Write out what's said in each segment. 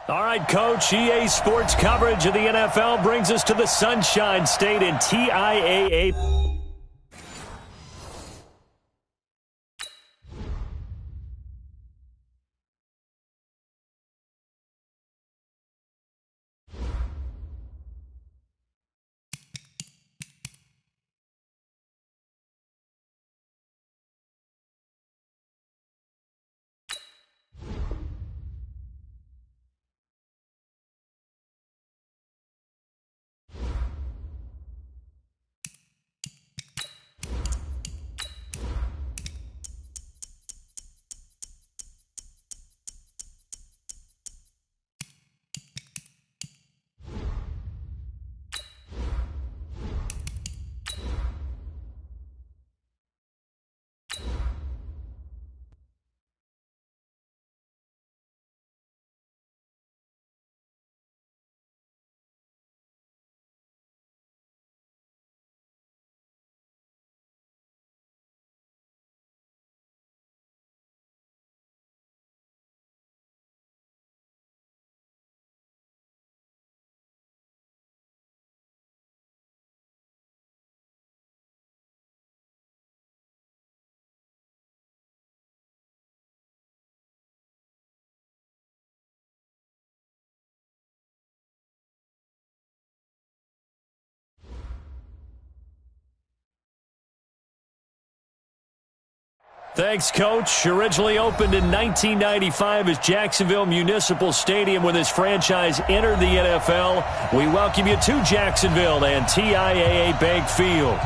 All right, Coach, EA Sports coverage of the NFL brings us to the Sunshine State in TIAA. Thanks, Coach. Originally opened in 1995 as Jacksonville Municipal Stadium when this franchise entered the NFL. We welcome you to Jacksonville and TIAA Bank Field.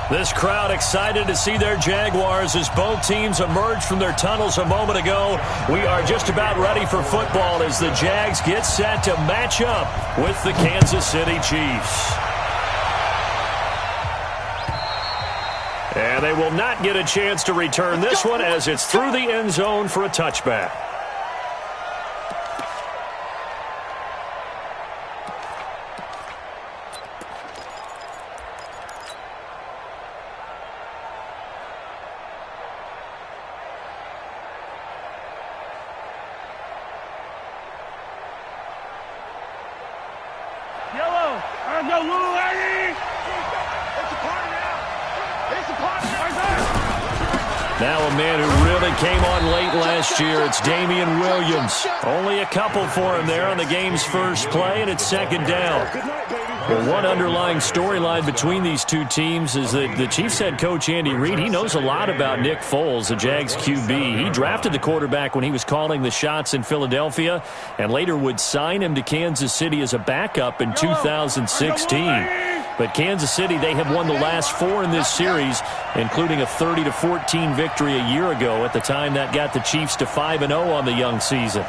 This crowd excited to see their Jaguars as both teams emerged from their tunnels a moment ago. We are just about ready for football as the Jags get set to match up with the Kansas City Chiefs. And they will not get a chance to return this one as it's through the end zone for a touchback. Yellow, I go Lou Eddie. It's a party now. It's a party now. Now a man who really came on late last year, it's Damian Williams. Only a couple for him there on the game's first play, and it's second down. Well, one underlying storyline between these two teams is that the Chiefs head coach Andy Reid, he knows a lot about Nick Foles, the Jags QB. He drafted the quarterback when he was calling the shots in Philadelphia and later would sign him to Kansas City as a backup in 2016. But Kansas City, they have won the last 4 in this series, including a 30-14 victory a year ago. At the time, that got the Chiefs to 5-0 on the young season.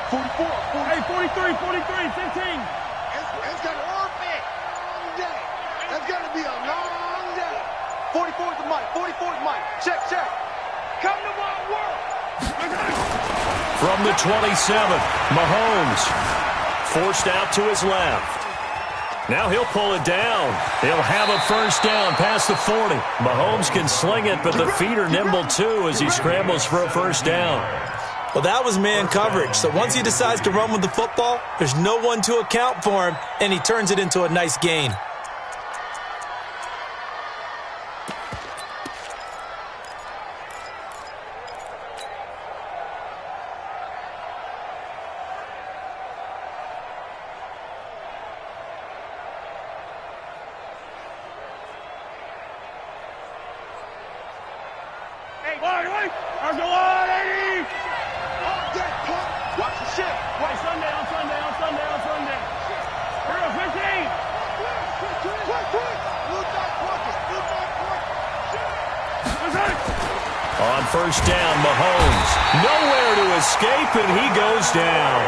44, 43, 15. It's got a long day. That's going to be a long day. 44 is the mic. 44 is the mic. Check. Come to my world. From the 27th, Mahomes forced out to his left. Now he'll pull it down. He'll have a first down past the 40. Mahomes can sling it, but the feet are nimble too as he scrambles for a first down. Well, that was man coverage. So once he decides to run with the football, there's no one to account for him, and he turns it into a nice gain. On first down, Mahomes nowhere to escape, and he goes down.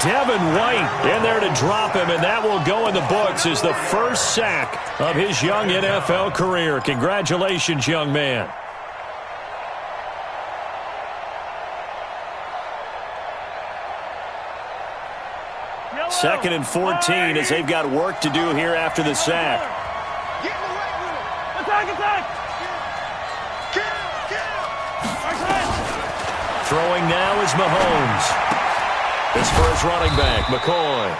Devin White in there to drop him, and that will go in the books as the first sack of his young NFL career. Congratulations, young man. Second and 14 as they've got work to do here after the sack. Attack! Throwing now is Mahomes. It's for his running back, McCoy.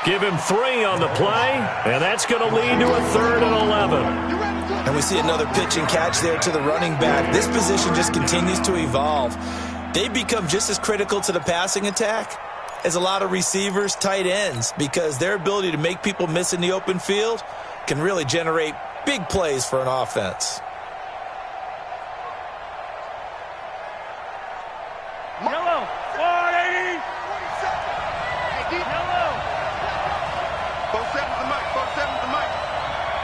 Give him 3 on the play, and that's going to lead to a 3rd and 11. And we see another pitch and catch there to the running back. This position just continues to evolve. They become just as critical to the passing attack as a lot of receivers, tight ends, because their ability to make people miss in the open field can really generate big plays for an offense. Yellow, 480. Yellow. 4-7 to the mic, 4-7 to the mic.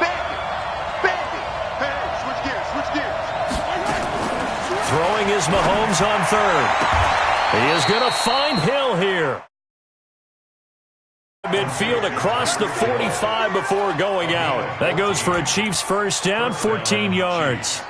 Bandit. Hey, switch gears. Throwing is Mahomes on 3rd. He is going to find Hill here. Midfield across the 45 before going out. That goes for a Chiefs first down, 14 yards.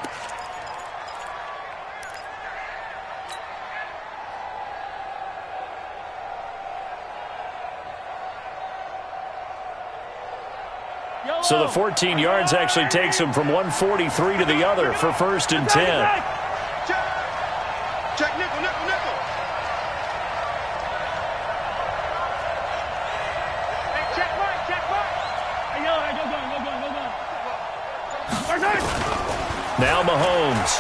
So the 14 yards actually takes him from 143 to the other for 1st and 10. Check nickel. Hey, check mark. Hey, yellow, hey, go gun. Now Mahomes.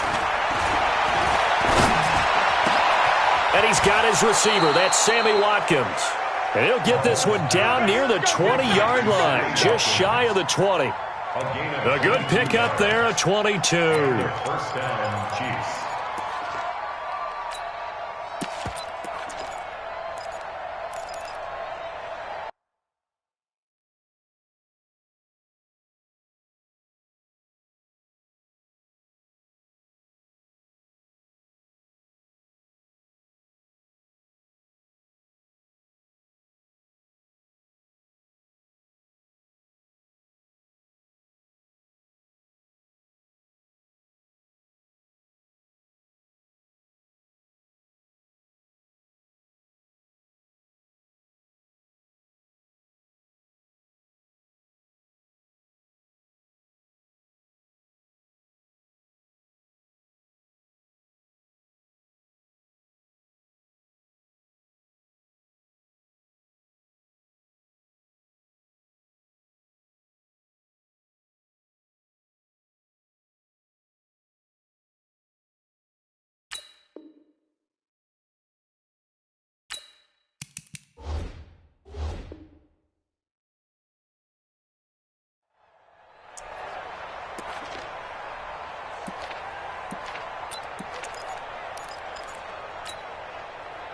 And he's got his receiver. That's Sammy Watkins. And he'll get this one down near the 20-yard line, just shy of the 20. A good pickup there, a 22. First down, Chiefs.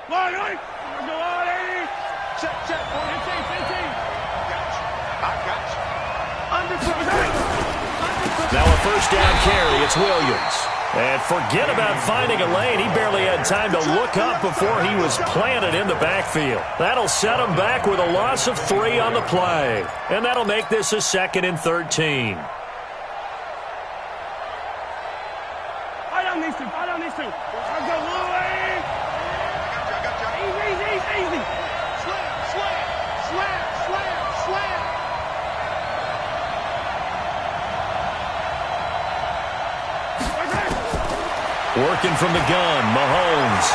Line, go 180. Check. 15. I got you. Now a first down carry. It's Williams. And forget about finding a lane. He barely had time to look up before he was planted in the backfield. That'll set him back with a loss of 3 on the play. And that'll make this a 2nd and 13. I don't need to. I'll go 180. I got you. Easy. Slam. Working from the gun, Mahomes.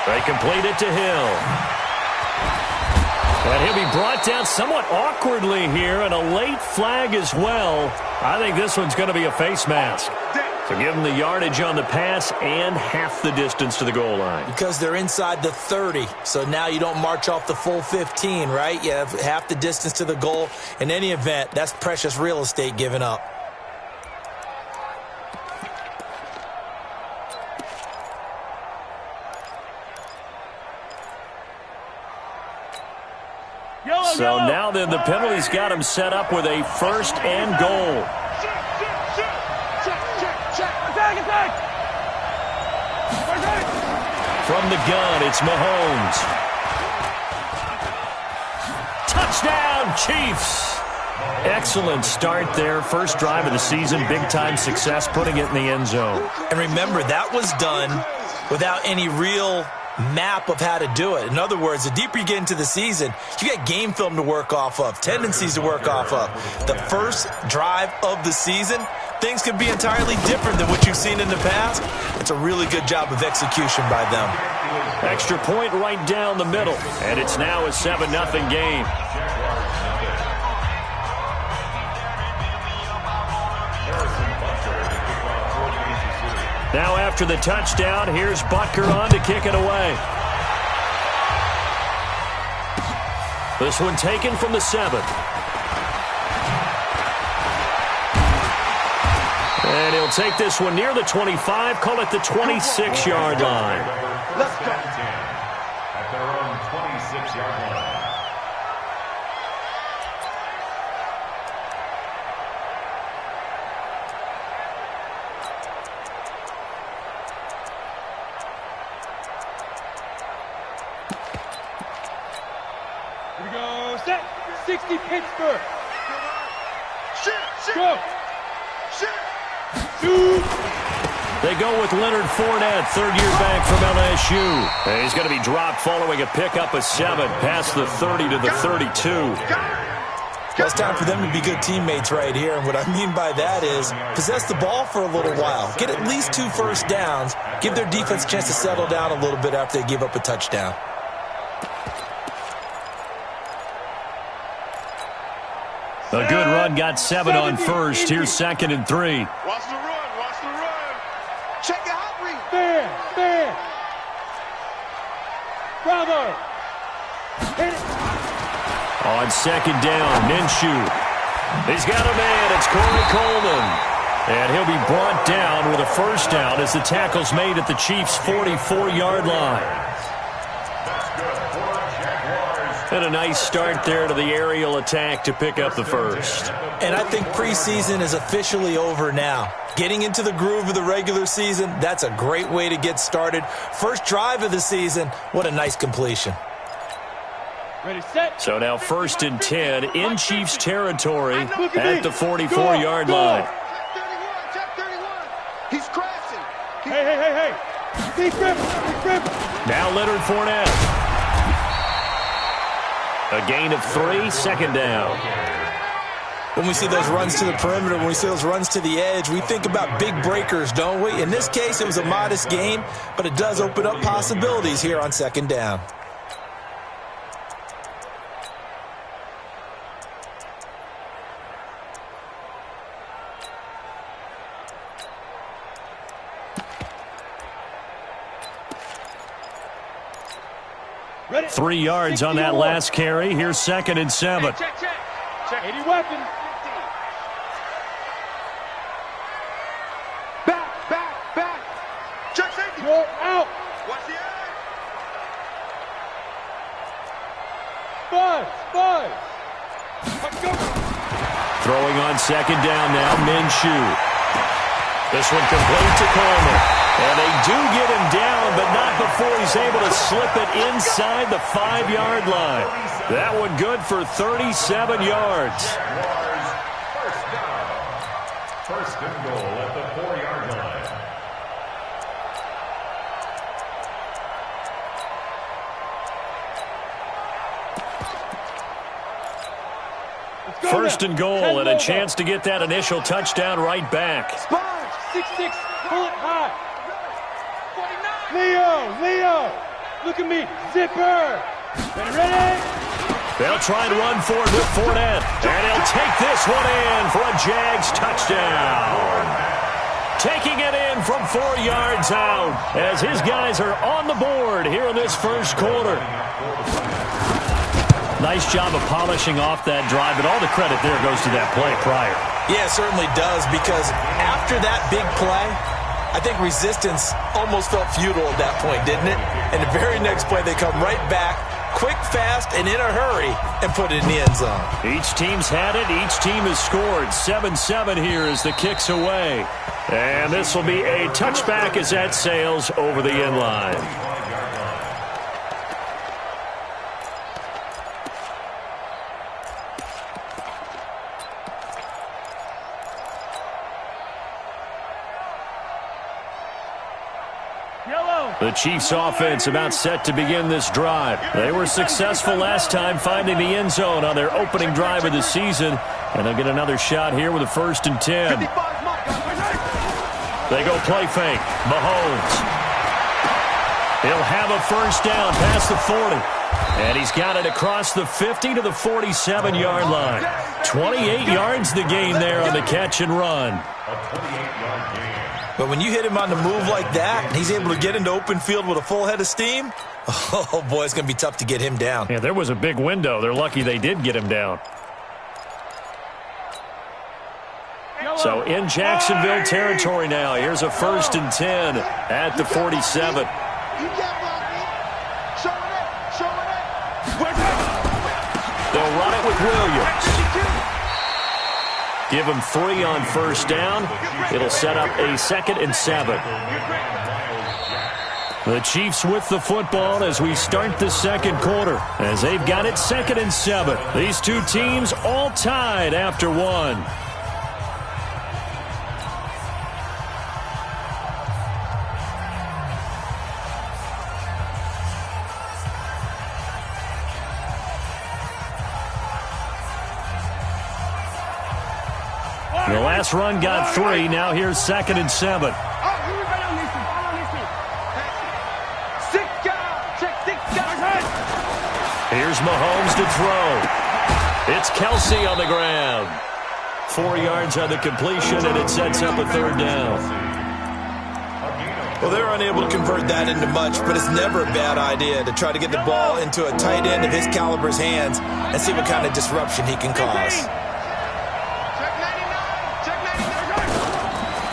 They complete it to Hill. And he'll be brought down somewhat awkwardly here, and a late flag as well. I think this one's going to be a face mask. So give them the yardage on the pass and half the distance to the goal line. Because they're inside the 30, so now you don't march off the full 15, right? You have half the distance to the goal. In any event, that's precious real estate given up. So now then the penalty's got him set up with a 1st and goal. Attack. From the gun, it's Mahomes. Touchdown, Chiefs! Excellent start there. First drive of the season, big-time success, putting it in the end zone. And remember, that was done without any real map of how to do it. In other words, the deeper you get into the season, you get game film to work off of, tendencies to work off of. The first drive of the season, things could be entirely different than what you've seen in the past. It's a really good job of execution by them. Extra point right down the middle, and it's now a 7-0 game. Now after the touchdown, here's Butker on to kick it away. This one taken from the 7. And he'll take this one near the 25, call it the 26-yard line. Let's go. At their own 26-yard line. Here we go. Set. 60 Pittsburgh. Shit. Go. Shit. Shoot. They go with Leonard Fournette, third-year back from LSU. And he's going to be dropped following a pickup of 7, past the 30 to the 32. Well, it's time for them to be good teammates right here. And what I mean by that is possess the ball for a little while. Get at least 2 first downs. Give their defense a chance to settle down a little bit after they give up a touchdown. A good run, got 7 on first. Here's 2nd and 3. Watch the run. Watch the run. Check your hot read. Fair. Bravo. Hit it. On 2nd down, Minshew. He's got a man. It's Corey Coleman. And he'll be brought down with a first down as the tackle's made at the Chiefs' 44-yard line. And a nice start there to the aerial attack to pick up the first. And I think preseason is officially over now. Getting into the groove of the regular season, that's a great way to get started. First drive of the season, what a nice completion. Ready, set. So now 1st and 10 in Chiefs territory at the 44-yard line. Check 31. He's crashing. Hey. Big grip. Now Leonard Fournette. A gain of 3, 2nd down. When we see those runs to the perimeter, when we see those runs to the edge, we think about big breakers, don't we? In this case, it was a modest gain, but it does open up possibilities here on 2nd down. Ready. 3 yards on that last carry. Here's 2nd and 7. Check. 80 weapon. Back. Check safety. Go out. Watch the edge. Buzz. Let's go. Throwing on 2nd down now, Minshew. This one complete to Coleman. And they do get him down, but not before he's able to slip it inside the 5-yard line. That one good for 37 yards. First down. 1st and goal at the 4-yard line. First and goal, and a chance to get that initial touchdown right back. 6-6. Pull it high. Leo. Look at me. Zipper. Ready. They'll try and run for it with Fournette. And he'll take this one in for a Jags touchdown. Taking it in from 4 yards out as his guys are on the board here in this first quarter. Nice job of polishing off that drive, but all the credit there goes to that play prior. Yeah, it certainly does, because after that big play, I think resistance almost felt futile at that point, didn't it? And the very next play, they come right back, quick, fast, and in a hurry, and put it in the end zone. Each team's had it. Each team has scored. 7-7 here as the kick's away. And this will be a touchback as that sails over the end line. The Chiefs offense about set to begin this drive. They were successful last time finding the end zone on their opening drive of the season. And they'll get another shot here with a 1st and 10. 55 Mike. They go play fake. Mahomes. He'll have a first down past the 40. And he's got it across the 50 to the 47-yard line. 28 yards the gain there on the catch and run. But when you hit him on the move like that, and he's able to get into open field with a full head of steam, oh, boy, it's going to be tough to get him down. Yeah, there was a big window. They're lucky they did get him down. So in Jacksonville territory now. Here's a 1st and 10 at the 47. They'll run it with Williams. Give him 3 on first down. It'll set up a 2nd and 7. The Chiefs with the football as we start the second quarter, as they've got it 2nd and 7. These two teams all tied after 1. The last run got 3. Now here's 2nd and 7. Here's Mahomes to throw. It's Kelsey on the ground. 4 yards on the completion, and it sets up a 3rd down. Well, they're unable to convert that into much, but it's never a bad idea to try to get the ball into a tight end of his caliber's hands and see what kind of disruption he can cause.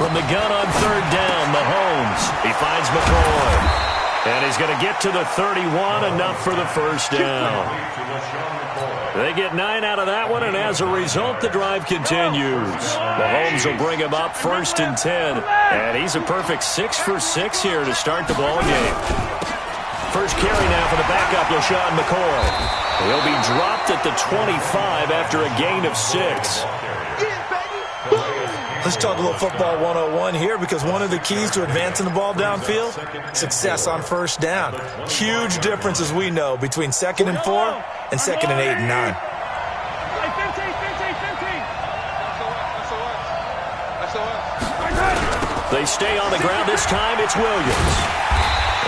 From the gun on 3rd down, Mahomes. He finds McCoy. And he's going to get to the 31, enough for the first down. They get 9 out of that one, and as a result, the drive continues. Mahomes will bring him up 1st and 10, and he's a perfect 6 for 6 here to start the ball game. First carry now for the backup, LaShawn McCoy. He'll be dropped at the 25 after a gain of 6. Let's talk a little football 101 here, because one of the keys to advancing the ball downfield, success on first down. Huge difference, as we know, between 2nd and 4 and 2nd and 8 and 9. They stay on the ground. This time it's Williams.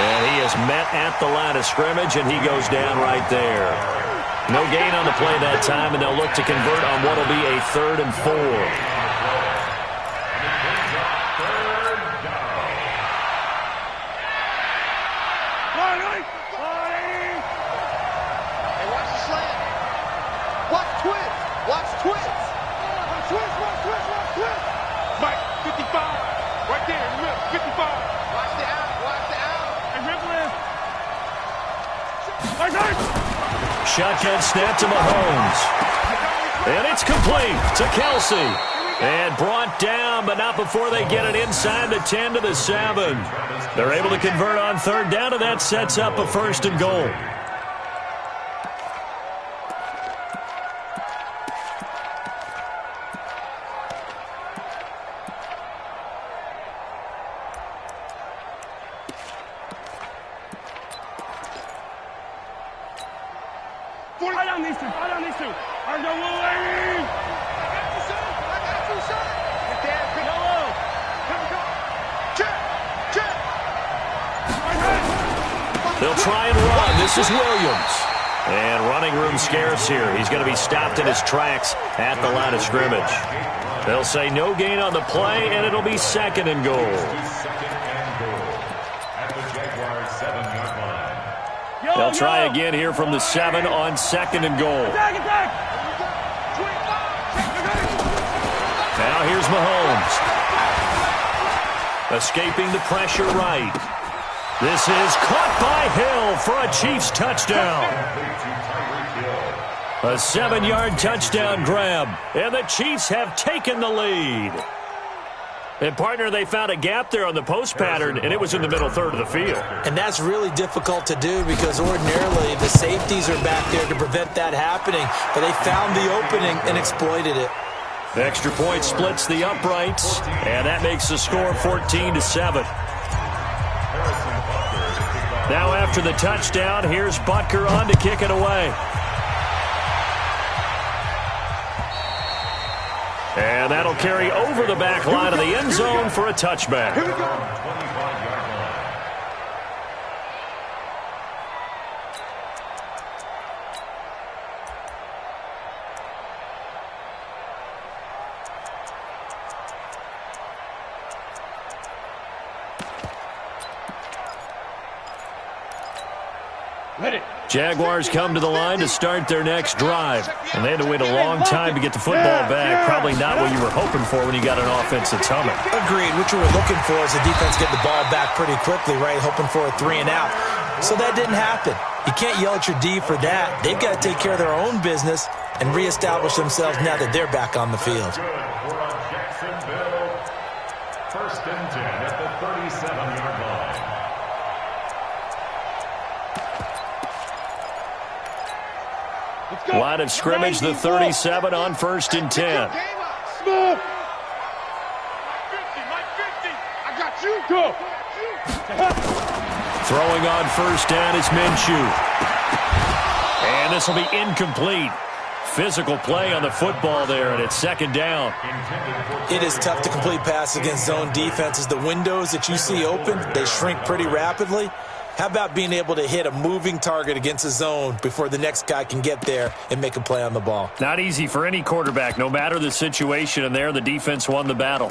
And he is met at the line of scrimmage, and he goes down right there. No gain on the play that time, and they'll look to convert on what will be a 3rd and 4. Shotgun snap to Mahomes. And it's complete to Kelsey. And brought down, but not before they get it inside the 10 to the 7. They're able to convert on 3rd down, and that sets up a 1st and goal. They'll try and run. This is Williams. And running room scarce here. He's going to be stopped in his tracks at the line of scrimmage. They'll say no gain on the play, and it'll be 2nd and goal. They'll try again here from the 7 on 2nd and goal. Now here's Mahomes. Escaping the pressure right. This is caught by Hill for a Chiefs touchdown. A 7-yard touchdown grab, and the Chiefs have taken the lead. And, partner, they found a gap there on the post pattern, and it was in the middle 3rd of the field. And that's really difficult to do, because ordinarily the safeties are back there to prevent that happening. But they found the opening and exploited it. The extra point splits the uprights, and that makes the score 14-7. Now after the touchdown, here's Butker on to kick it away. And that'll carry over the back line of the end zone for a touchback. Here we go. 25-yard line. Jaguars come to the line to start their next drive. And they had to wait a long time to get the football back. Probably not what you were hoping for when you got an offense that's humming. Agreed. What you were looking for is the defense getting the ball back pretty quickly, right? Hoping for a 3 and out. So that didn't happen. You can't yell at your D for that. They've got to take care of their own business and reestablish themselves now that they're back on the field. Good for a Jacksonville. 1st and 10 at the 37-yard line. Line of scrimmage, the 37 on 1st and 10. Smooth. My 50. I got you. Go. Throwing on 1st down is Minshew. And this will be incomplete. Physical play on the football there, and it's 2nd down. It is tough to complete passes against zone defenses. The windows that you see open, they shrink pretty rapidly. How about being able to hit a moving target against a zone before the next guy can get there and make a play on the ball? Not easy for any quarterback, no matter the situation, and there the defense won the battle.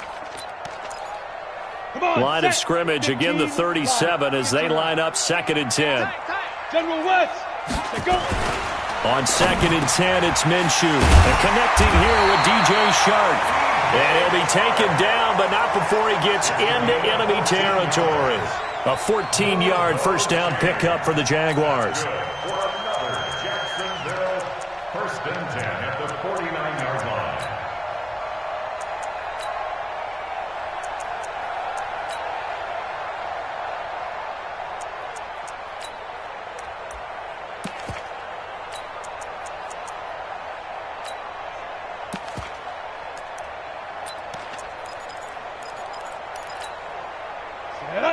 Line of scrimmage, again the 37 as they line up 2nd and 10. General West. Go. On 2nd and 10, it's Minshew. And connecting here with DJ Shark. And he'll be taken down, but not before he gets into enemy territory. A 14-yard 1st down pickup for the Jaguars. Good for another Jacksonville. 1st and 10 at the 49-yard line.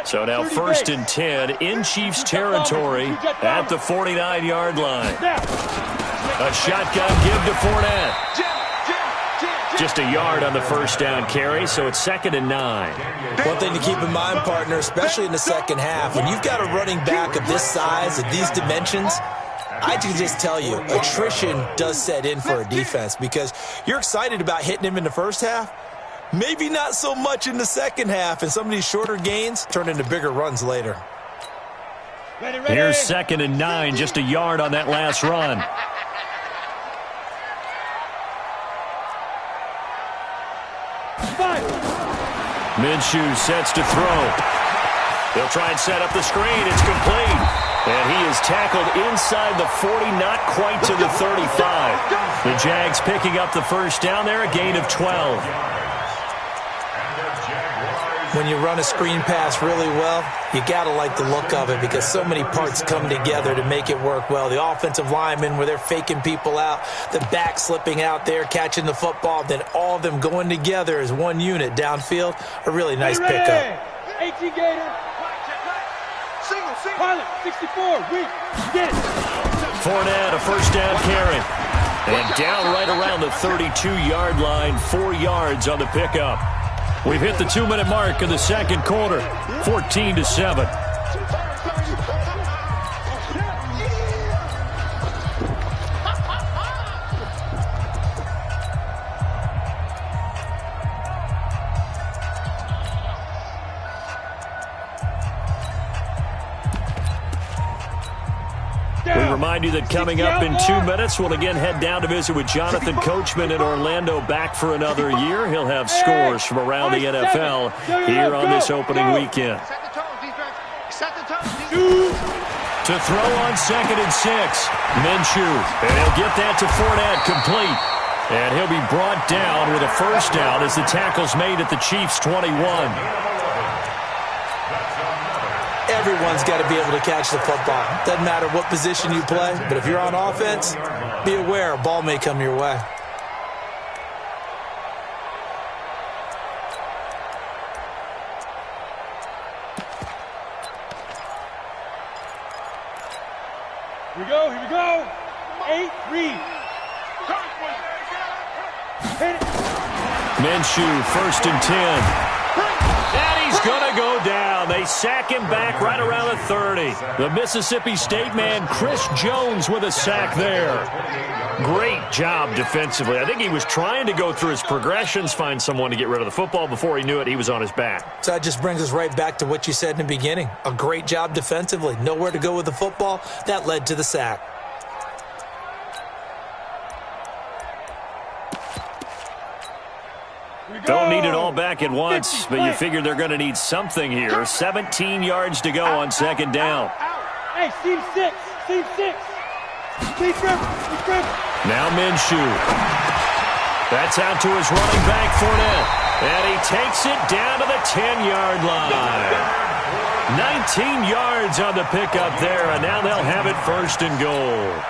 So now 1st and 10 in Chiefs territory at the 49-yard line. A shotgun give to Fournette. Just a yard on the 1st down carry, so it's 2nd and 9. One thing to keep in mind, partner, especially in the second half, when you've got a running back of this size, of these dimensions, I can just tell you, attrition does set in for a defense because you're excited about hitting him in the first half. Maybe not so much in the second half, and some of these shorter gains turn into bigger runs later. Here's 2nd and 9, just a yard on that last run. Minshew sets to throw. They'll try and set up the screen. It's complete. And he is tackled inside the 40, not quite to the 35. The Jags picking up the 1st down there, a gain of 12. When you run a screen pass really well, you got to like the look of it because so many parts come together to make it work well. The offensive linemen, where they're faking people out, the back slipping out there, catching the football, then all of them going together as one unit downfield. A really nice pickup. 18 Gator. Single. Pilot, 64. Weak. Get it. Fournette, a 1st down carry. And down right around the 32-yard line, 4 yards on the pickup. We've hit the 2-minute mark in the 2nd quarter, 14-7. We remind you that coming up in 2 minutes, we'll again head down to visit with Jonathan Coachman in Orlando, back for another year. He'll have scores from around the NFL here on this opening weekend. To throw on 2nd and 6, Minshew. And he'll get that to Fournette, complete. And he'll be brought down with a 1st down as the tackle's made at the Chiefs' 21. Everyone's got to be able to catch the football. Doesn't matter what position you play, but if you're on offense, be aware a ball may come your way. Here we go. 8-3. Hit it. Minshew, 1st and 10. And he's going to go down. They sack him back right around the 30. The Mississippi State man, Chris Jones, with a sack there. Great job defensively. I think he was trying to go through his progressions, find someone to get rid of the football. Before he knew it, he was on his back. So that just brings us right back to what you said in the beginning. A great job defensively. Nowhere to go with the football. That led to the sack. Don't need it all back at once, but you figure they're going to need something here. 17 yards to go on 2nd down. Hey, Steve 6. Steve 6. Steve Griffin. Now Minshew. That's out to his running back, Fournette. And he takes it down to the 10-yard line. 19 yards on the pickup there, and now they'll have it 1st and goal.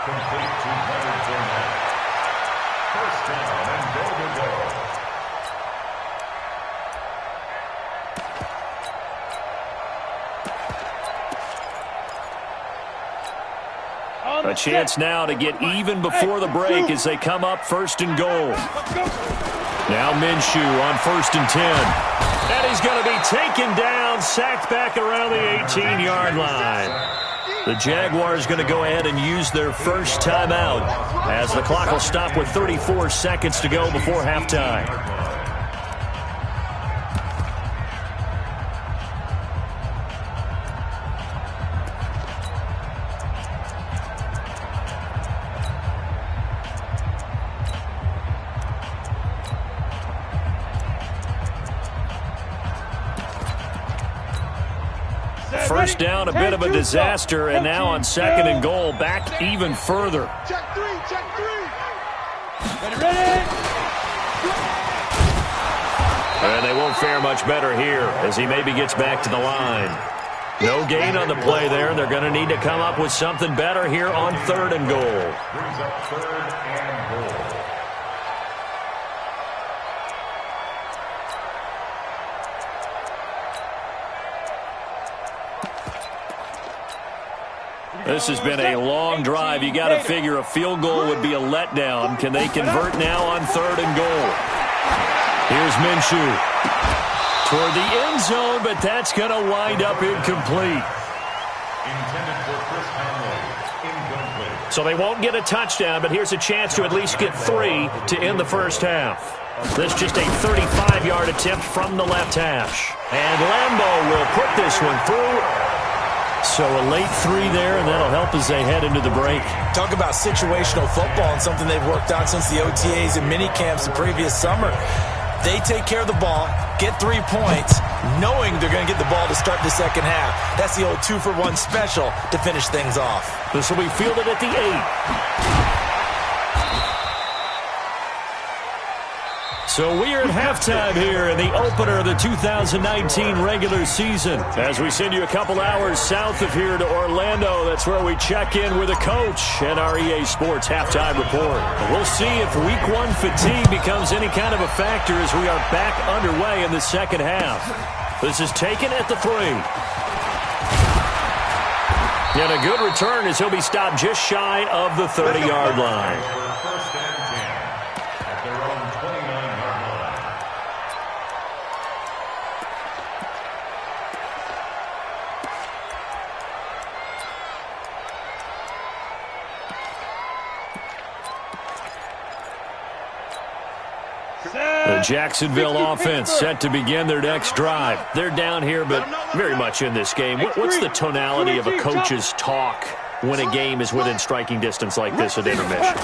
A chance now to get even before the break as they come up 1st and goal. Now Minshew on 1st and 10. And he's going to be taken down, sacked back around the 18-yard line. The Jaguars going to go ahead and use their first timeout as the clock will stop with 34 seconds to go before halftime. First down, a bit of a disaster, and now on 2nd and goal, back even further. Check 3. Ready. And they won't fare much better here as he maybe gets back to the line. No gain on the play there. They're going to need to come up with something better here on 3rd and goal. Brings up 3rd and goal. This has been a long drive. You got to figure a field goal would be a letdown. Can they convert now on 3rd and goal? Here's Minshew toward the end zone, but that's going to wind up incomplete. Intended for Chris Conley. Incomplete. So they won't get a touchdown, but here's a chance to at least get 3 to end the first half. This just a 35-yard attempt from the left hash. And Lambeau will put this one through. So a late 3 there, and that'll help as they head into the break. Talk about situational football and something they've worked on since the OTAs and mini camps the previous summer. They take care of the ball, get 3 points, knowing they're going to get the ball to start the second half. That's the old 2-for-1 special to finish things off. This will be fielded at the 8. So we are at halftime here in the opener of the 2019 regular season. As we send you a couple hours south of here to Orlando, that's where we check in with a coach and our EA Sports halftime report. We'll see if week 1 fatigue becomes any kind of a factor as we are back underway in the second half. This is taken at the 3. And a good return as he'll be stopped just shy of the 30-yard line. First and 10 at their own 29-yard line. The Jacksonville offense set to begin their next drive. They're down here, but very much in this game. What's the tonality of a coach's talk when a game is within striking distance like this at intermission?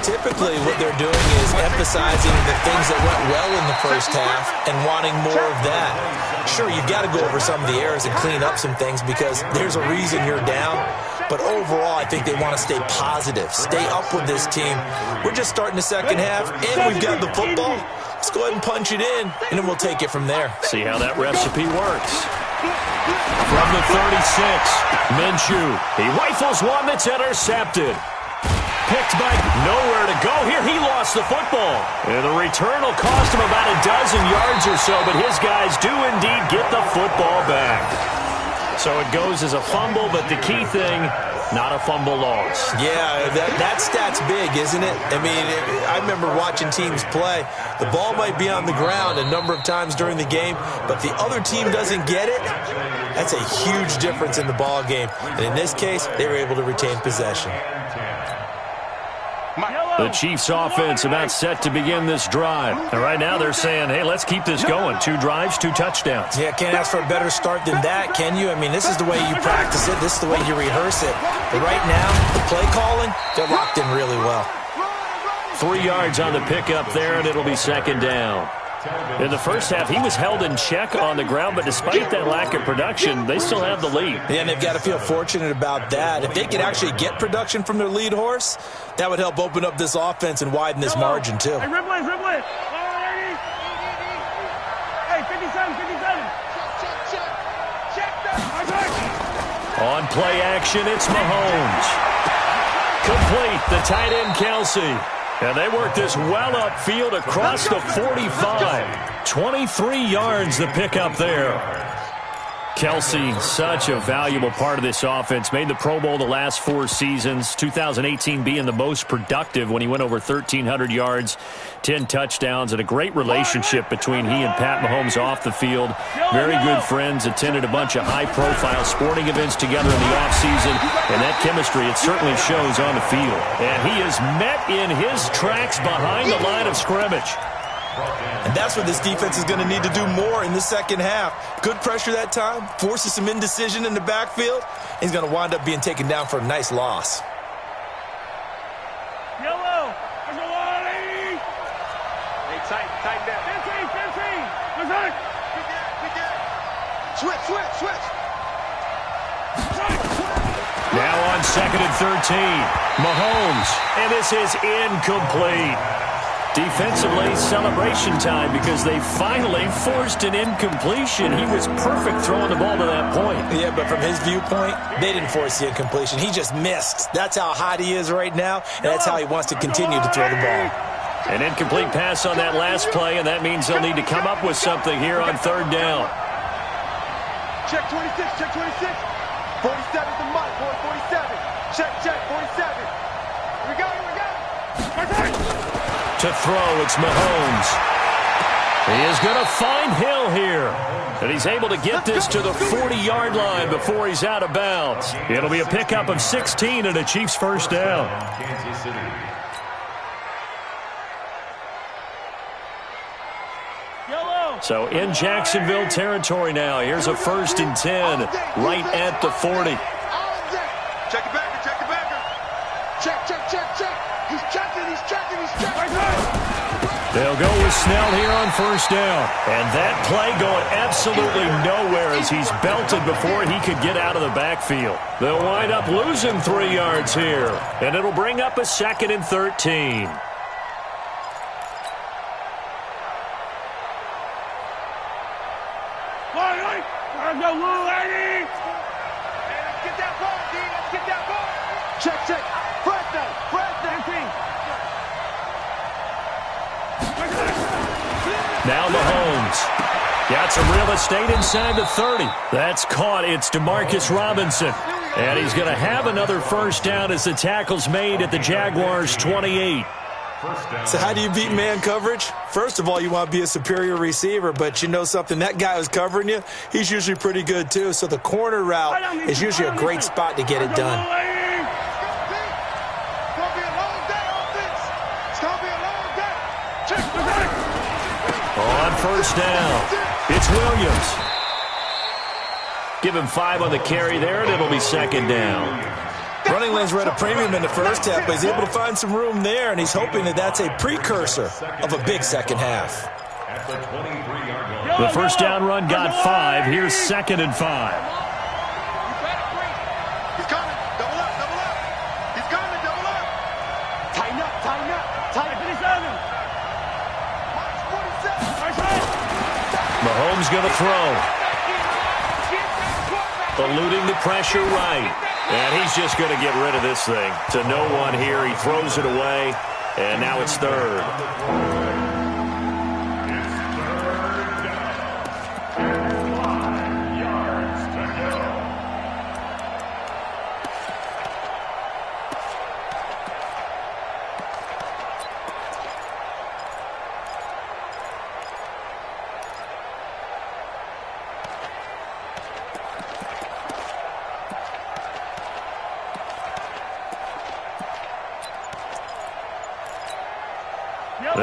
Typically, what they're doing is emphasizing the things that went well in the first half and wanting more of that. Sure, you've got to go over some of the errors and clean up some things because there's a reason you're down. But overall, I think they want to stay positive, stay up with this team. We're just starting the second half, and we've got the football. Let's go ahead and punch it in, and then we'll take it from there. See how that recipe works. From the 36, Minshew. He rifles one that's intercepted. Picked by nowhere to go here. He lost the football. And the return will cost him about a dozen yards or so, but his guys do indeed get the football back. So it goes as a fumble, but the key thing, not a fumble loss. Yeah, that stat's big, isn't it? I mean, I remember watching teams play. The ball might be on the ground a number of times during the game, but the other team doesn't get it. That's a huge difference in the ball game. And in this case, they were able to retain possession. The Chiefs offense about set to begin this drive. And right now they're saying, hey, let's keep this going. 2 drives, 2 touchdowns. Yeah, can't ask for a better start than that, can you? I mean, this is the way you practice it. This is the way you rehearse it. But right now, the play calling, they're locked in really well. 3 yards on the pickup there, and it'll be second down. In the first half, he was held in check on the ground, but despite that lack of production, they still have the lead. Yeah, and they've got to feel fortunate about that. If they could actually get production from their lead horse, that would help open up this offense and widen this margin, too. Hey, rib blitz, rib blitz. Hey, 57, 57. Check that. On play action, it's Mahomes. Complete, the tight end, Kelsey. And they work this well upfield across the 45. 23 yards the pickup there. Kelsey, such a valuable part of this offense. Made the Pro Bowl the last 4 seasons. 2018 being the most productive when he went over 1,300 yards, 10 touchdowns, and a great relationship between he and Pat Mahomes off the field. Very good friends. Attended a bunch of high-profile sporting events together in the offseason. And that chemistry, it certainly shows on the field. And he is met in his tracks behind the line of scrimmage. And that's what this defense is going to need to do more in the second half. Good pressure that time, forces some indecision in the backfield. He's going to wind up being taken down for a nice loss. Yellow. Hey, tight down. 15. Switch. Now on 2nd and 13, Mahomes, and this is incomplete. Defensively, celebration time because they finally forced an incompletion. He was perfect throwing the ball to that point. Yeah, but from his viewpoint, they didn't force the incompletion. He just missed. That's how hot he is right now, and that's how he wants to continue to throw the ball. An incomplete pass on that last play, and that means they'll need to come up with something here on 3rd down. Check 26, check 26. 47's the mic, boy, 47. Check, 47. We got it. To throw, it's Mahomes. He is going to find Hill here. And he's able to get this to the 40-yard line before he's out of bounds. It'll be a pickup of 16 and a Chiefs first down. So in Jacksonville territory now. Here's a 1st and 10 right at the 40. Check it back. Check. He's checking. They'll go with Snell here on 1st down. And that play going absolutely nowhere as he's belted before he could get out of the backfield. They'll wind up losing 3 yards here. And it'll bring up a 2nd and 13. Let's go, little lady. Let's get that ball, D. Let's get that ball. Check. Fresno. 15. Now Mahomes. Got some real estate inside the 30. That's caught. It's Demarcus Robinson. And he's going to have another 1st down as the tackle's made at the Jaguars' 28. So how do you beat man coverage? First of all, you want to be a superior receiver, but you know something, that guy who's covering you, he's usually pretty good too. So the corner route is usually a great spot to get it done. On 1st down, it's Williams. Give him 5 on the carry there, and it'll be 2nd down. Running lanes were at a premium in the first half, but he's able to find some room there, and he's hoping that that's a precursor of a big second half. The 1st down run got 5. Here's 2nd and 5. He's coming. Double up. He's coming. Double up. Tighten up. 57. Mahomes going to throw. Eluding the pressure right. And he's just going to get rid of this thing. To no one here. He throws it away. And now it's 3rd.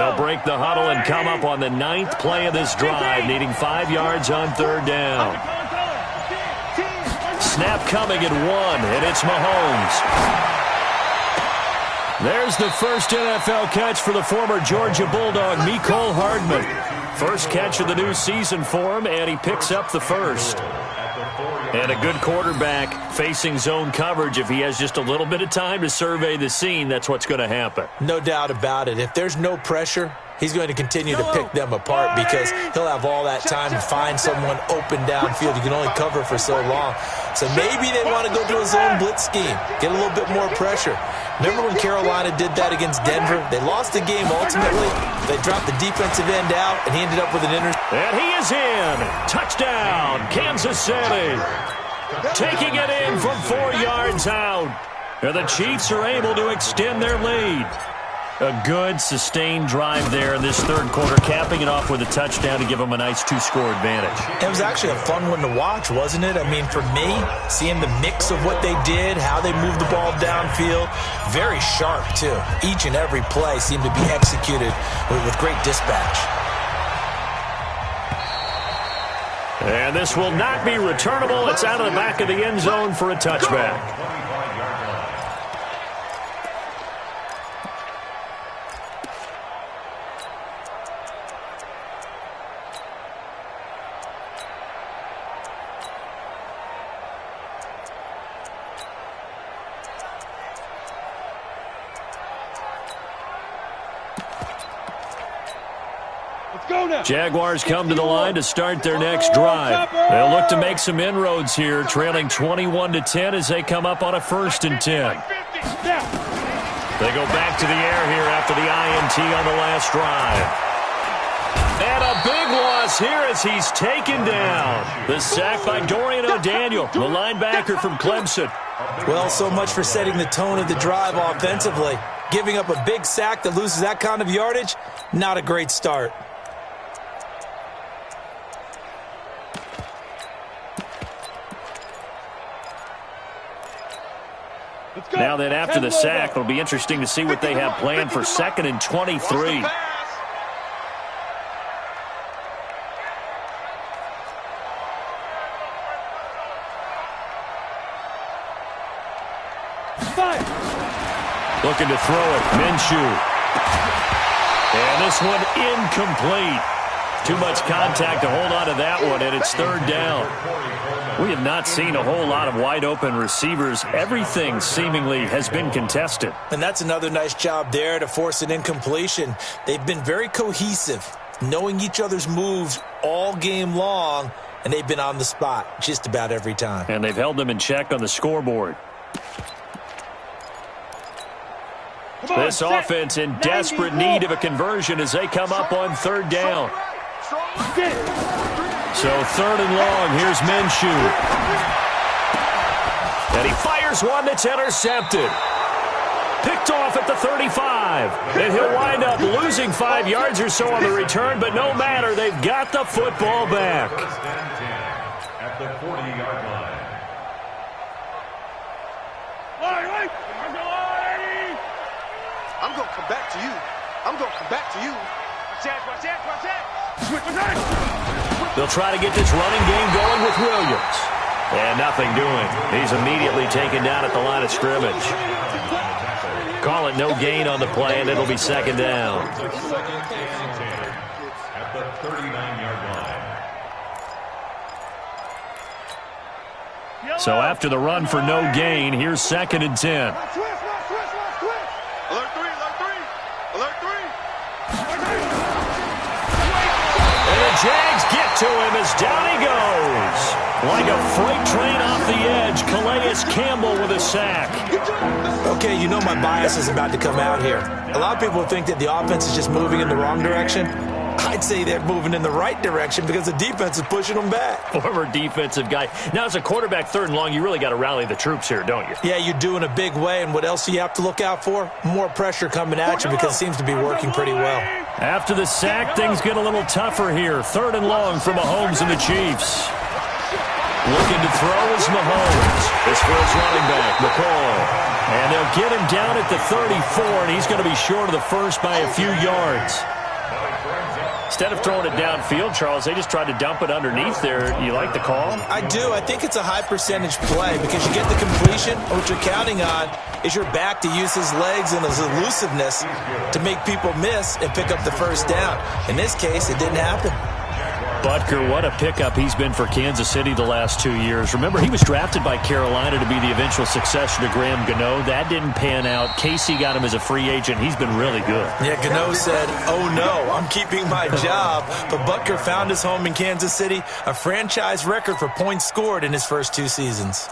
They'll break the huddle and come up on the 9th play of this drive, needing 5 yards on 3rd down. Snap coming at 1, and it's Mahomes. There's the first NFL catch for the former Georgia Bulldog, Mecole Hardman. First catch of the new season for him, and he picks up the first. And a good quarterback facing zone coverage. If he has just a little bit of time to survey the scene, that's what's going to happen. No doubt about it. If there's no pressure, he's going to continue to pick them apart because he'll have all that time to find someone open downfield. You can only cover for so long. So maybe they want to go to a zone blitz scheme, get a little bit more pressure. Remember when Carolina did that against Denver? They lost the game ultimately. They dropped the defensive end out, and he ended up with an interception. And he is in. Touchdown, Kansas City. Taking it in from 4 yards out. And the Chiefs are able to extend their lead. A good, sustained drive there in this 3rd quarter, capping it off with a touchdown to give them a nice 2-score advantage. It was actually a fun one to watch, wasn't it? I mean, for me, seeing the mix of what they did, how they moved the ball downfield, very sharp, too. Each and every play seemed to be executed with great dispatch. And this will not be returnable. It's out of the back of the end zone for a touchback. Jaguars come to the line to start their next drive. They'll look to make some inroads here, trailing 21-10 as they come up on a 1st and 10. They go back to the air here after the INT on the last drive. And a big loss here as he's taken down. The sack by Dorian O'Daniel, the linebacker from Clemson. Well, so much for setting the tone of the drive offensively. Giving up a big sack that loses that kind of yardage, not a great start. Now that after the sack, it'll be interesting to see what they have planned for 2nd and 23. Looking to throw it, Minshew. And this one incomplete. Too much contact to hold on to that one, and it's 3rd down. We have not seen a whole lot of wide-open receivers. Everything seemingly has been contested. And that's another nice job there to force an incompletion. They've been very cohesive, knowing each other's moves all game long, and they've been on the spot just about every time. And they've held them in check on the scoreboard. This offense in desperate need of a conversion as they come up on 3rd down. So 3rd and long, here's Minshew. And he fires one that's intercepted. Picked off at the 35. And he'll wind up losing 5 yards or so on the return, but no matter, they've got the football back. At the 40-yard line. I'm going to come back to you. I'm going to come back to you. Watch that. They'll try to get this running game going with Williams. And nothing doing. He's immediately taken down at the line of scrimmage. Call it no gain on the play, and it'll be 2nd down. At the 39-yard line. So after the run for no gain, here's 2nd and 10. Jags get to him as down he goes. Like a freight train off the edge, Calais Campbell with a sack. Okay, you know my bias is about to come out here. A lot of people think that the offense is just moving in the wrong direction. I'd say they're moving in the right direction because the defense is pushing them back. Former defensive guy. Now, as a quarterback 3rd and long, you really got to rally the troops here, don't you? Yeah, you do in a big way. And what else do you have to look out for? More pressure coming at you because it seems to be working pretty well. After the sack, things get a little tougher here. 3rd and long for Mahomes and the Chiefs. Looking to throw is Mahomes. This for his running back, McCall. And they'll get him down at the 34, and he's going to be short of the first by a few yards. Instead of throwing it downfield, Charles, they just tried to dump it underneath there. You like the call? I do. I think it's a high-percentage play because you get the completion, and what you're counting on is your back to use his legs and his elusiveness to make people miss and pick up the first down. In this case, it didn't happen. Butker, what a pickup he's been for Kansas City the last 2 years. Remember, he was drafted by Carolina to be the eventual successor to Graham Gano. That didn't pan out. Casey got him as a free agent. He's been really good. Yeah, Gano said, oh no, I'm keeping my job. But Butker found his home in Kansas City, a franchise record for points scored in his first 2 seasons.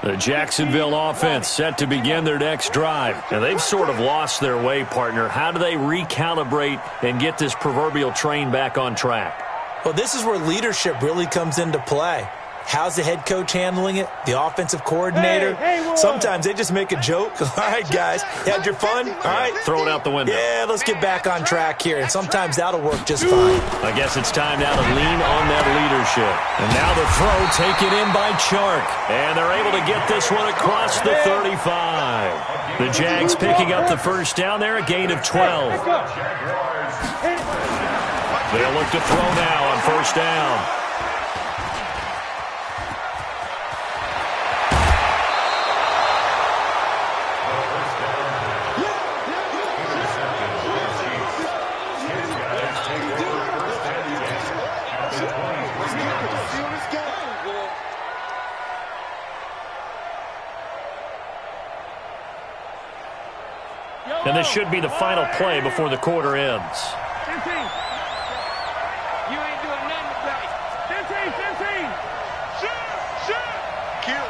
The Jacksonville offense set to begin their next drive. And they've sort of lost their way, partner. How do they recalibrate and get this proverbial train back on track? Well, this is where leadership really comes into play. How's the head coach handling it? The offensive coordinator? Sometimes they just make a joke. All right, guys, you had your fun? All right. Throw it out the window. Yeah, let's get back on track here. And sometimes that'll work just fine. I guess it's time now to lean on that leadership. And now the throw taken in by Chark. And they're able to get this one across the 35. The Jags picking up the first down there, a gain of 12. They'll look to throw now on first down. And this should be the final play before the quarter ends. 15. You ain't doing nothing right. 15, 15. Shoot. Kill.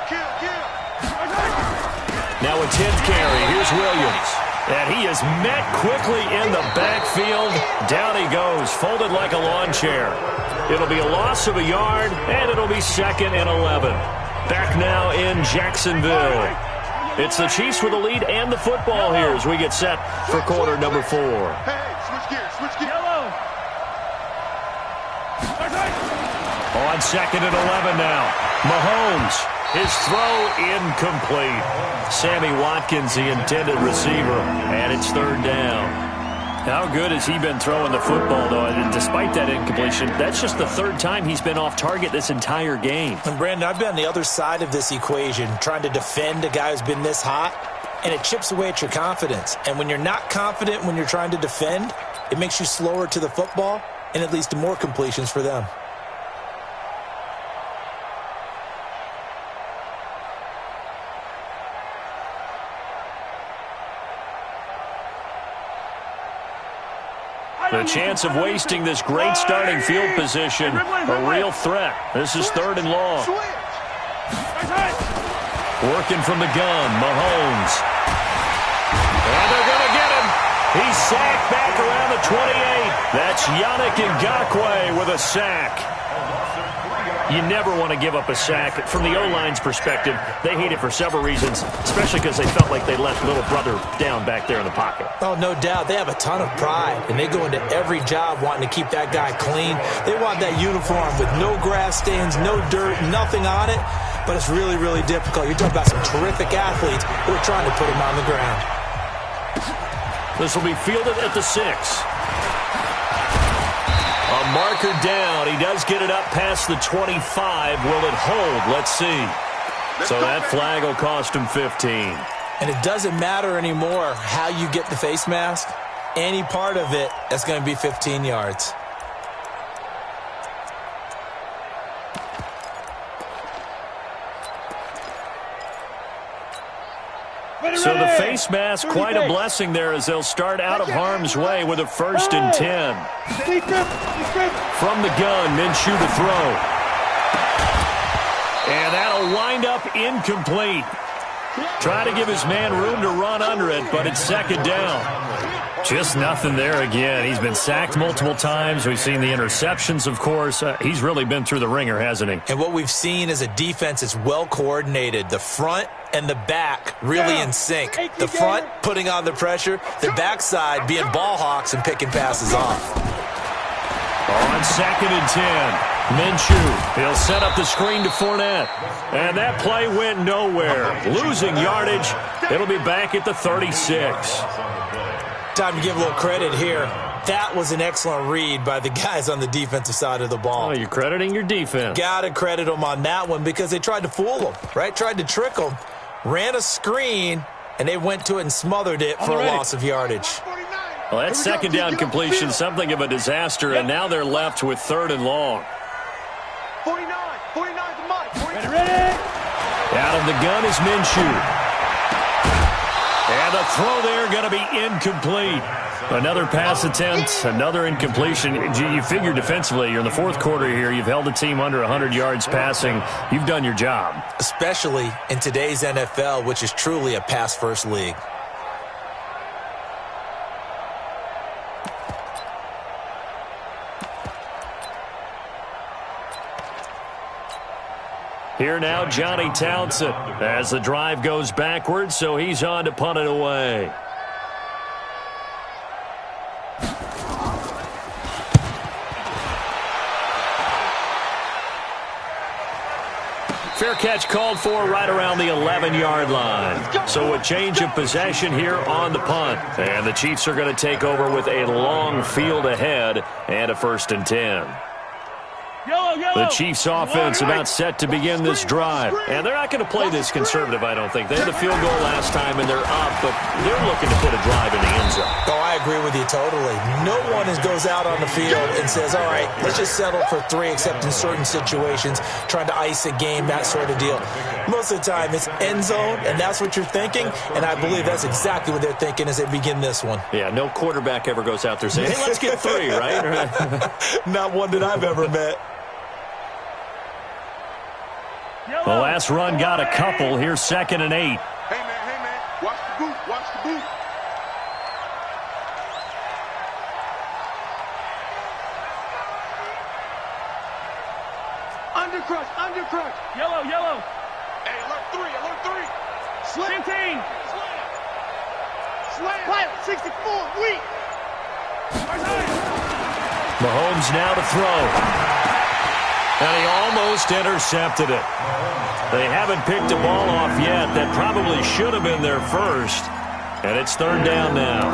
Now a 10th carry. Here's Williams. And he is met quickly in the backfield. Down he goes, folded like a lawn chair. It'll be a loss of a yard, and it'll be 2nd and 11. Back now in Jacksonville. It's the Chiefs with the lead and the football here as we get set for quarter number 4. Hey, switch gears. Yellow. On 2nd and 11 now. Mahomes, his throw incomplete. Sammy Watkins, the intended receiver, and it's 3rd down. How good has he been throwing the football, though? And despite that incompletion, that's just the 3rd time he's been off target this entire game. And Brandon, I've been on the other side of this equation, trying to defend a guy who's been this hot, and it chips away at your confidence. And when you're not confident when you're trying to defend, it makes you slower to the football, and it leads to more completions for them. The chance of wasting this great starting field position, a real threat. This is 3rd and long. Working from the gun, Mahomes. And they're going to get him. He's sacked back around the 28. That's Yannick Ngakoue with a sack. You never want to give up a sack. From the O-line's perspective, they hate it for several reasons, especially because they felt like they left little brother down back there in the pocket. Oh, no doubt. They have a ton of pride, and they go into every job wanting to keep that guy clean. They want that uniform with no grass stains, no dirt, nothing on it, but it's really, really difficult. You're talking about some terrific athletes who are trying to put him on the ground. This will be fielded at the 6. A marker down. He does get it up past the 25. Will it hold? Let's see. So that flag will cost him 15. And it doesn't matter anymore how you get the face mask. Any part of it, that's going to be 15 yards. So the face mask, quite a blessing there as they'll start out of harm's way with a 1st and 10. From the gun, Minshew to throw. And that'll wind up incomplete. Try to give his man room to run under it, but it's 2nd down. Just nothing there again. He's been sacked multiple times. We've seen the interceptions, of course. He's really been through the ringer, hasn't he? And what we've seen is a defense that's well coordinated. The front and the back really in sync. The front putting on the pressure, the backside being ball hawks and picking passes off. On 2nd and 10. Minshew, he'll set up the screen to Fournette. And that play went nowhere. Losing yardage. It'll be back at the 36. Time to give a little credit here. That was an excellent read by the guys on the defensive side of the ball. Oh, you're crediting your defense. Got to credit them on that one because they tried to fool them, right? Tried to trick them. Ran a screen, and they went to it and smothered it for a loss of yardage. Well, that second down completion, something of a disaster, and now they're left with 3rd and long. 49 to Mike. Ready? Out of the gun is Minshew. And the throw there going to be incomplete. Another pass attempt, another incompletion. You figure defensively, you're in the 4th quarter here. You've held the team under 100 yards passing. You've done your job. Especially in today's NFL, which is truly a pass-first league. Here now, Johnny Townsend, as the drive goes backwards, so he's on to punt it away. Fair catch called for right around the 11-yard line. So a change of possession here on the punt. And the Chiefs are going to take over with a long field ahead and a 1st and 10. The Chiefs offense about set to begin this drive. And they're not going to play this conservative, I don't think. They had the field goal last time, and they're up, but they're looking to put a drive in the end zone. Oh, I agree with you totally. No one goes out on the field and says, all right, let's just settle for 3, except in certain situations, trying to ice a game, that sort of deal. Most of the time, it's end zone, and that's what you're thinking, and I believe that's exactly what they're thinking as they begin this one. Yeah, no quarterback ever goes out there saying, hey, let's get 3, right? Not one that I've ever met. The last run got a couple. Here's 2nd and 8. Hey, man. Watch the boot. Undercrush. Yellow. Hey, alert 3. Slam. 15. Slam. Pilot, 64, weak. Mahomes now to throw. And he almost intercepted it. They haven't picked a ball off yet. That probably should have been their first. And it's 3rd down now.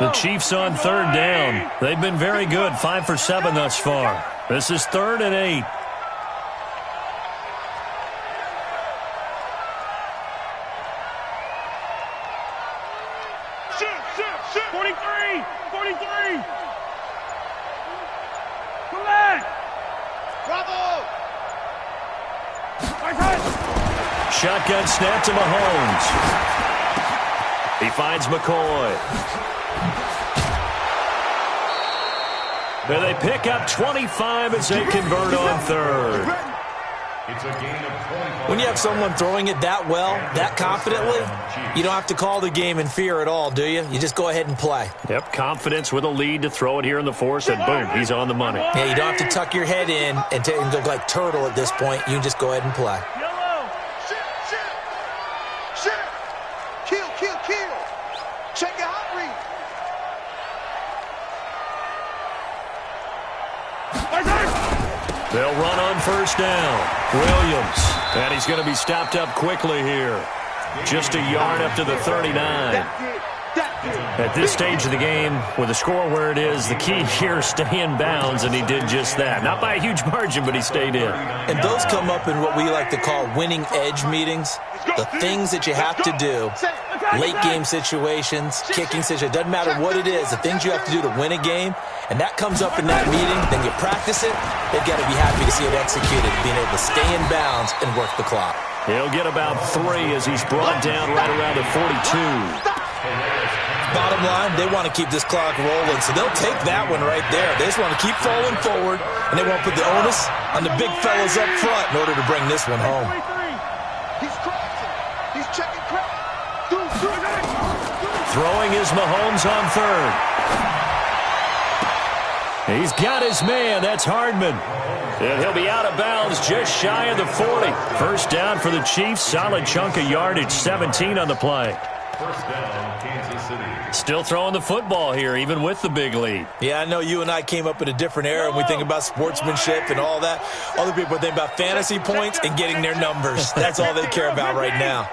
The Chiefs on 3rd down. They've been very good, 5 for 7 thus far. This is 3rd and 8. Shoot. 43. Come back. Bravo. Shotgun snap to Mahomes. He finds McCoy. And they pick up 25 as they convert on 3rd. It's a gain of 25. When you have someone throwing it that well, that confidently, you don't have to call the game in fear at all, do you? You just go ahead and play. Yep, confidence with a lead to throw it here in the 4th, and boom, he's on the money. Yeah, you don't have to tuck your head in and go like turtle at this point. You can just go ahead and play. Shit. Kill. Check your hot read. They'll run on 1st down. Williams, and he's going to be stopped up quickly here. Just a yard up to the 39. At this stage of the game, with the score where it is, the key here is stay in bounds, and he did just that. Not by a huge margin, but he stayed in. And those come up in what we like to call winning edge meetings. The things that you have to do, late game situations, kicking situations, doesn't matter what it is, the things you have to do to win a game, and that comes up in that meeting, then you practice it, they've got to be happy to see it executed, being able to stay in bounds and work the clock. He'll get about 3 as he's brought down right around the 42. Bottom line, they want to keep this clock rolling, so they'll take that one right there. They just want to keep falling forward, and they won't put the onus on the big fellas up front in order to bring this one home. He's crossing. He's checking crap. Throwing is Mahomes on third. He's got his man. That's Hardman. And he'll be out of bounds just shy of the 40. First down for the Chiefs. Solid chunk of yardage. 17 on the play. First down, Kansas City. Still throwing the football here, even with the big lead. Yeah, I know you and I came up in a different era, and we think about sportsmanship and all that. Other people think about fantasy points and getting their numbers. That's all they care about right now.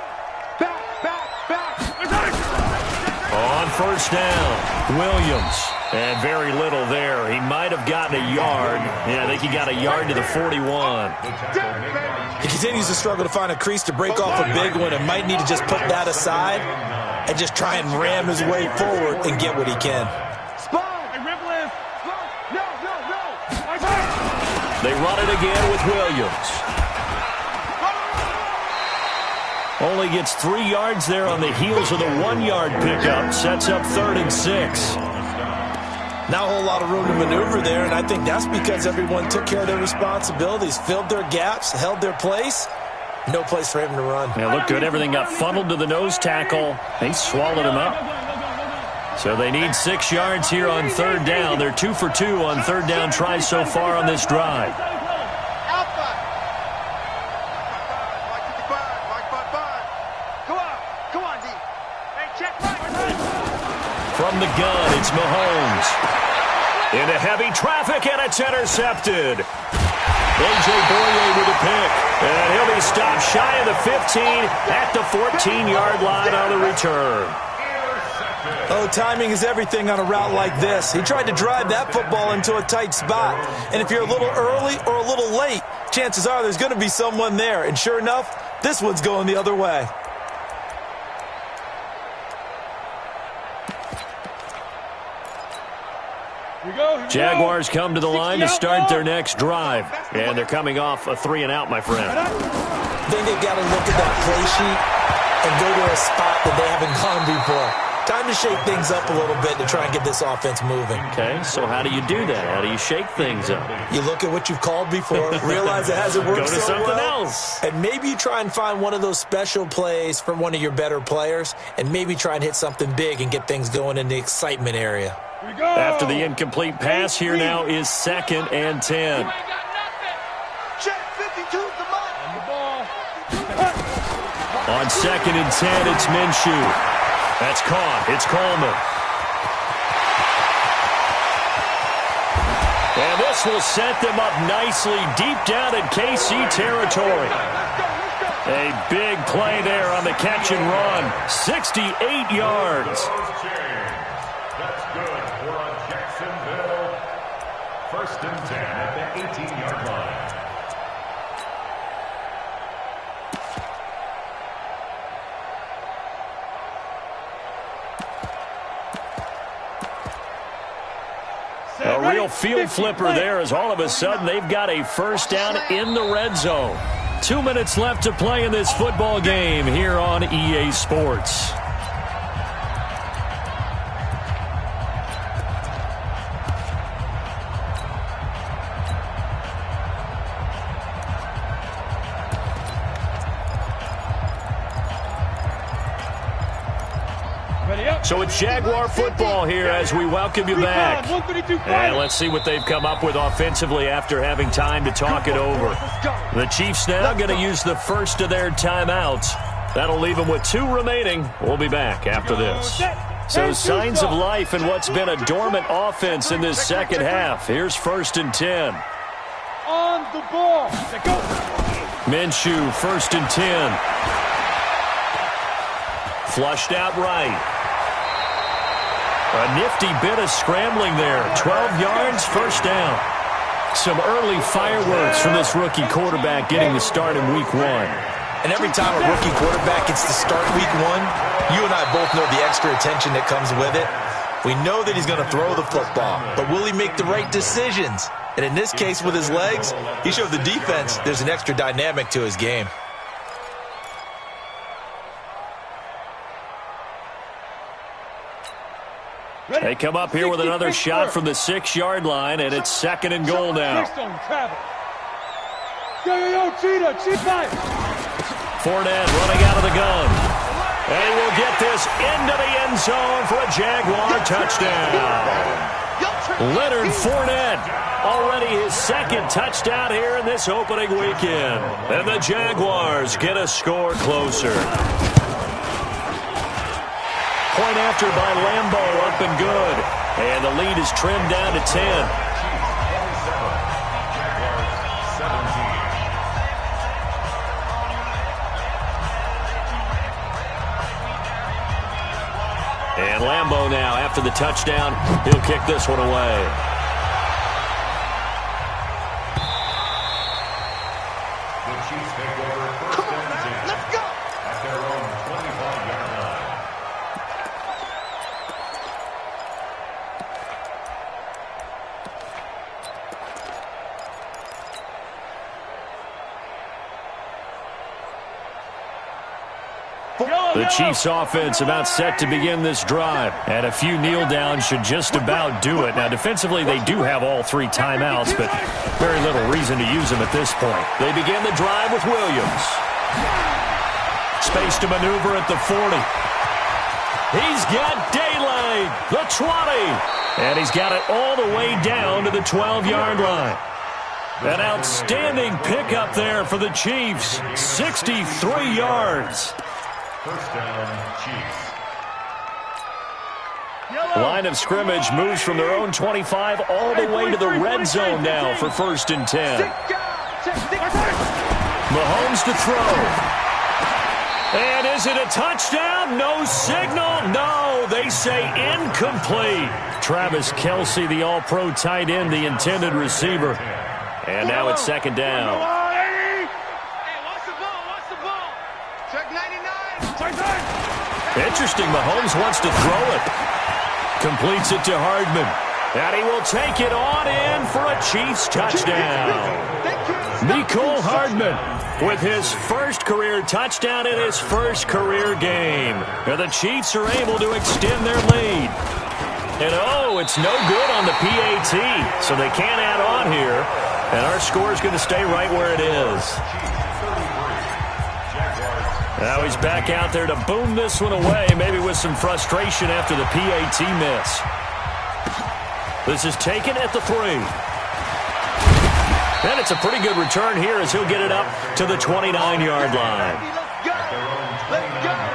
On first down, Williams. And very little there. He might have gotten a yard. Yeah, I think he got a yard to the 41. He continues to struggle to find a crease to break off a big one and might need to just put that aside and just try and ram his way forward and get what he can. They run it again with Williams. Only gets 3 yards there on the heels of the 1-yard pickup. Sets up 3rd and 6. Not a whole lot of room to maneuver there, and I think that's because everyone took care of their responsibilities, filled their gaps, held their place. No place for him to run. Yeah, looked good. Everything got funneled to the nose tackle. They swallowed him up. So they need 6 yards here on 3rd down. They're 2 for 2 on 3rd down tries so far on this drive. From the gun, it's Mahomes. Into heavy traffic, and it's intercepted. A.J. Boye with a pick. And he'll be stopped shy of the 15 at the 14-yard line on the return. Oh, timing is everything on a route like this. He tried to drive that football into a tight spot. And if you're a little early or a little late, chances are there's going to be someone there. And sure enough, this one's going the other way. Jaguars come to the line to start their next drive. And they're coming off a 3-and-out, my friend. I think they've got to look at that play sheet and go to a spot that they haven't gone before. Time to shake things up a little bit to try and get this offense moving. Okay, so how do you do that? How do you shake things up? You look at what you've called before, realize it hasn't worked so well. Go to something else. And maybe you try and find one of those special plays from one of your better players, and maybe try and hit something big and get things going in the excitement area. After the incomplete pass, here now is 2nd and 10. On 2nd and 10, it's Minshew. That's caught. It's Coleman. And this will set them up nicely deep down in KC territory. A big play there on the catch and run. 68 yards. That's good for a Jacksonville. 1st and 10 at the 18-yard line. A real field flipper there as all of a sudden they've got a first down in the red zone. 2 minutes left to play in this football game here on EA Sports. So it's Jaguar football here as we welcome you back. And let's see what they've come up with offensively after having time to talk it over. The Chiefs now going to use the first of their timeouts. That'll leave them with 2 remaining. We'll be back after this. So signs of life in what's been a dormant offense in this second half. Here's 1st and 10. On the ball. Go. Minshew, 1st and 10. Flushed out right. A nifty bit of scrambling there. 12 yards, first down. Some early fireworks from this rookie quarterback getting the start in week 1. And every time a rookie quarterback gets to start week 1, you and I both know the extra attention that comes with it. We know that he's going to throw the football, but will he make the right decisions? And in this case, with his legs, he showed the defense there's an extra dynamic to his game. They come up here with another shot from the 6-yard line, and it's 2nd and goal now. Fournette running out of the gun. And he will get this into the end zone for a Jaguar touchdown. Leonard Fournette, already his 2nd touchdown here in this opening weekend. And the Jaguars get a score closer. Point after by Lambeau, up and good. And the lead is trimmed down to 10. And Lambeau now, after the touchdown, he'll kick this one away. The Chiefs take over 1st and 10. Let's go! At their own 25-yard line. The Chiefs offense about set to begin this drive. And a few kneel downs should just about do it. Now, defensively, they do have all 3 timeouts, but very little reason to use them at this point. They begin the drive with Williams. Space to maneuver at the 40. He's got daylight, the 20. And he's got it all the way down to the 12-yard line. An outstanding pickup there for the Chiefs. 63 yards. 1st down, Chiefs. Line of scrimmage moves from their own 25 all the way to the red zone now for 1st and 10. Mahomes to throw. And is it a touchdown? No signal. No, they say incomplete. Travis Kelce, the all-pro tight end, the intended receiver. And now it's 2nd down. Interesting, Mahomes wants to throw it. Completes it to Hardman. And he will take it on in for a Chiefs touchdown. Mecole Hardman with his 1st career touchdown in his 1st career game. And the Chiefs are able to extend their lead. And oh, it's no good on the PAT, so they can't add on here. And our score is going to stay right where it is. Now he's back out there to boom this one away, maybe with some frustration after the PAT miss. This is taken at the 3. And it's a pretty good return here as he'll get it up to the 29-yard line. Let's go!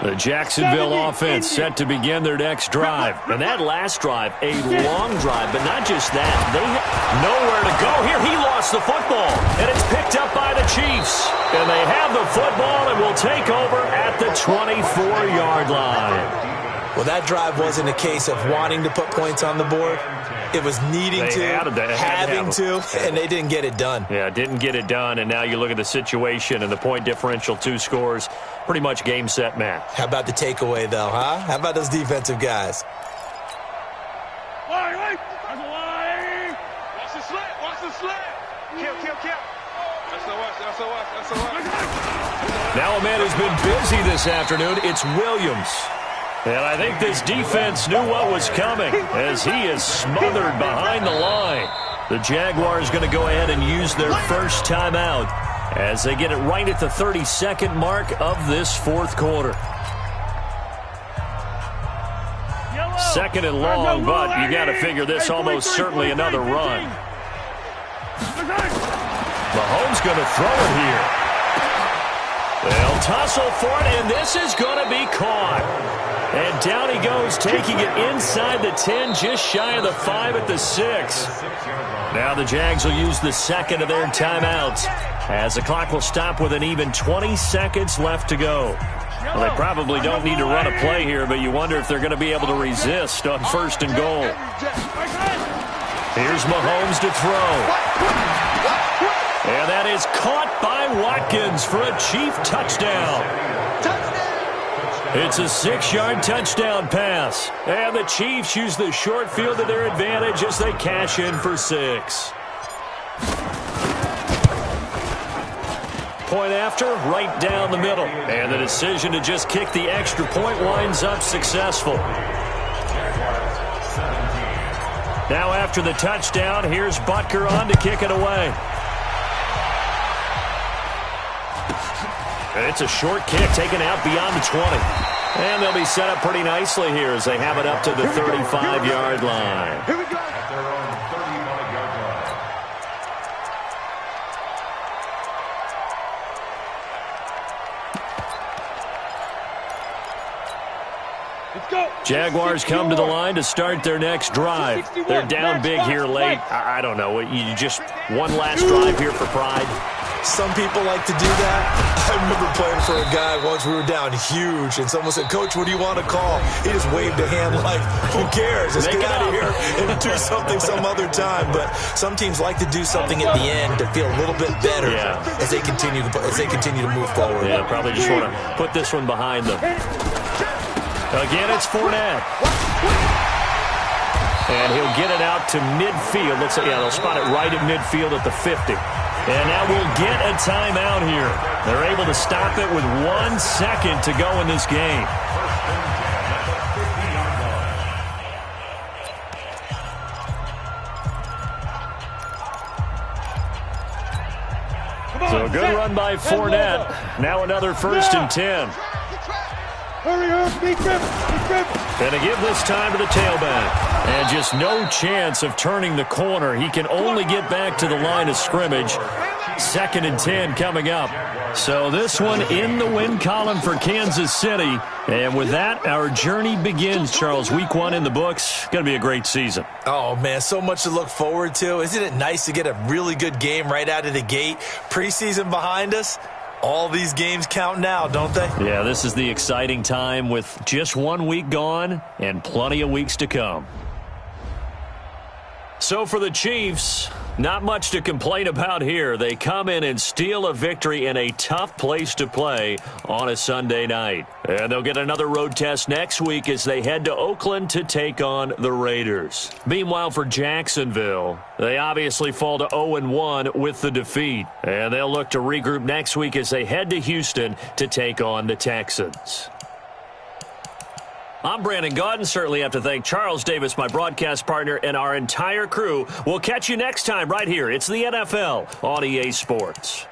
The Jacksonville offense set to begin their next drive. And that last drive, a long drive, but not just that. They have nowhere to go. Here, he lost the football, and it's picked up by the Chiefs. And they have the football and will take over at the 24-yard line. Well, that drive wasn't a case of wanting to put points on the board. It was needing to, having to, and they didn't get it done. Yeah, didn't get it done, and now you look at the situation and the point differential, 2 scores, pretty much game, set, match. How about the takeaway, though, huh? How about those defensive guys? Wait. Watch the slant. Watch the slant. Kill. That's the watch. Now a man who's been busy this afternoon, it's Williams. And I think this defense knew what was coming as he is smothered behind the line. The Jaguars going to go ahead and use their first timeout as they get it right at the 32nd mark of this 4th quarter. 2nd and long, but you got to figure this almost certainly another run. Mahomes going to throw it here. They'll tussle for it, and this is going to be caught. And down he goes, taking it inside the 10, just shy of the 5 at the 6. Now the Jags will use the 2nd of their timeouts as the clock will stop with an even 20 seconds left to go. Well, they probably don't need to run a play here, but you wonder if they're going to be able to resist on 1st and goal. Here's Mahomes to throw. And that is caught by Watkins for a Chief touchdown. It's a 6-yard touchdown pass. And the Chiefs use the short field to their advantage as they cash in for 6. Point after, right down the middle. And the decision to just kick the extra point winds up successful. Now after the touchdown, here's Butker on to kick it away. And it's a short kick taken out beyond the 20. And they'll be set up pretty nicely here as they have it up to the 35-yard line. Here we go. At their own 35-yard line. Let's go. Jaguars come to the line to start their next drive. They're down big here late. I don't know. You just one last drive here for pride. Some people like to do that. I remember playing for a guy once. We were down huge, and someone said, "Coach, what do you want to call?" He just waved a hand like, "Who cares? Let's get out of here and do something some other time." But some teams like to do something at the end to feel a little bit better as they continue to move forward. Yeah, probably just want to put this one behind them. Again, it's Fournette. And he'll get it out to midfield. Let's say, they'll spot it right at midfield at the 50. And now we'll get a timeout here. They're able to stop it with 1 second to go in this game. So a good run by Fournette. Now another 1st and 10. Hurry up, be grip. And to give this time to the tailback. And just no chance of turning the corner. He can only get back to the line of scrimmage. 2nd and 10 coming up. So this one in the win column for Kansas City. And with that, our journey begins, Charles. Week 1 in the books. Going to be a great season. Oh, man, so much to look forward to. Isn't it nice to get a really good game right out of the gate? Preseason behind us. All these games count now, don't they? Yeah, this is the exciting time with just 1 week gone and plenty of weeks to come. So for the Chiefs, not much to complain about here. They come in and steal a victory in a tough place to play on a Sunday night. And they'll get another road test next week as they head to Oakland to take on the Raiders. Meanwhile, for Jacksonville, they obviously fall to 0-1 with the defeat. And they'll look to regroup next week as they head to Houston to take on the Texans. I'm Brandon Gaudin. Certainly have to thank Charles Davis, my broadcast partner, and our entire crew. We'll catch you next time right here. It's the NFL on EA Sports.